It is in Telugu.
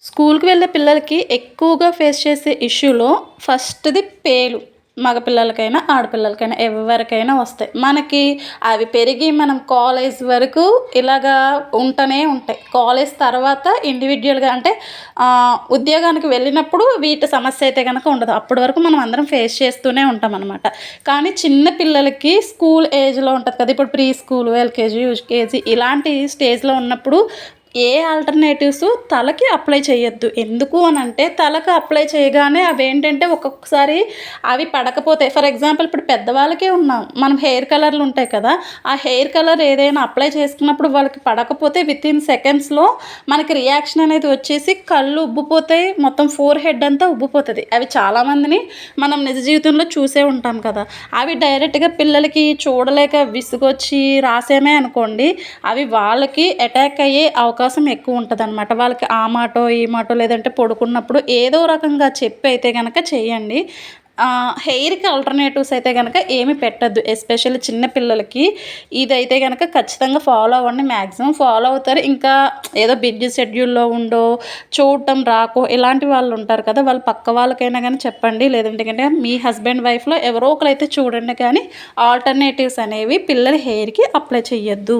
స్కూల్‌కి వెళ్ళే పిల్లలకి ఎక్కువగా ఫేస్ చేసే ఇష్యూలో ఫస్ట్‌ది పేలు. మగ పిల్లలకైనా, ఆడపిల్లలకైనా ఎవరికైనా వస్తాయి. మనకి అవి పెరిగి మనం కాలేజ్ వరకు ఇలాగా ఉంటనే ఉంటాయి. కాలేజ్ తర్వాత ఇండివిడ్యుయల్‌గా అంటే ఉద్యోగానికి వెళ్ళినప్పుడు వీటి సమస్య అయితే గనక ఉండదు. అప్పటి వరకు మనం అందరం ఫేస్ చేస్తూనే ఉంటామనమాట. కానీ చిన్న పిల్లలకి స్కూల్ ఏజ్‌లో ఉంటది కదా! ఇప్పుడు ప్రీ స్కూలు, ఎల్‌కేజీ, యూకేజీ ఇలాంటి స్టేజ్‌లో ఉన్నప్పుడు ఏ ఆల్టర్‌నేటివ్స్ తలకి అప్లై చేయొద్దు. ఎందుకు అనంటే తలకు అప్లై చేయగానే అవేంటంటే ఒక్కొక్కసారి అవి పడకపోతే ఫర్ ఎగ్జాంపుల్ ఇప్పుడు పెద్దవాళ్ళకే ఉన్నాం. మనం హెయిర్ కలర్‌లు ఉంటాయి కదా! ఆ హెయిర్ కలర్ ఏదైనా అప్లై చేసుకున్నప్పుడు వాళ్ళకి పడకపోతే వితిన్ సెకండ్స్‌లో మనకి రియాక్షన్ అనేది వచ్చేసి కళ్ళు ఉబ్బిపోతాయి. మొత్తం ఫోర్ హెడ్ అంతా ఉబ్బిపోతది. అవి చాలామందిని మనం నిజ జీవితంలో చూసే ఉంటాం కదా! అవి డైరెక్ట్‌గా పిల్లలకి చూడలేక విసుగొచ్చి రాసామే అనుకోండి, అవి వాళ్ళకి అటాక్ అయ్యే అవకాశం ఎక్కువుంటదనమాట. వాళ్ళకి ఆ మాటో, ఈ మాటో లేదంటే పడుకున్నప్పుడు ఏదో రకంగా చెప్పి అయితే గనక చేయండి. హెయిర్‌కి ఆల్టర్‌నేటివ్స్ అయితే గనక ఏమి పెట్టొద్దు. ఎస్పెషల్లీ చిన్న పిల్లలకి ఇదైతే గనక ఖచ్చితంగా ఫాలో అవ్వండి. మాక్సిమం ఫాలో అవుతారు. ఇంకా ఏదో బిజీ షెడ్యూల్‌లో ఉండో, చూడటం రాకో ఇలాంటి వాళ్ళుంటారు కదా! వాళ్ళ పక్క వాళ్ళకైనా గాని చెప్పండి. లేదంటే గనక మీ హస్బెండ్, వైఫ్‌లో ఎవరో ఒకరైతే చూడండి కానీ ఆల్టర్‌నేటివ్స్ అనేవి పిల్లల హెయిర్‌కి అప్లై చెయ్యొద్దు.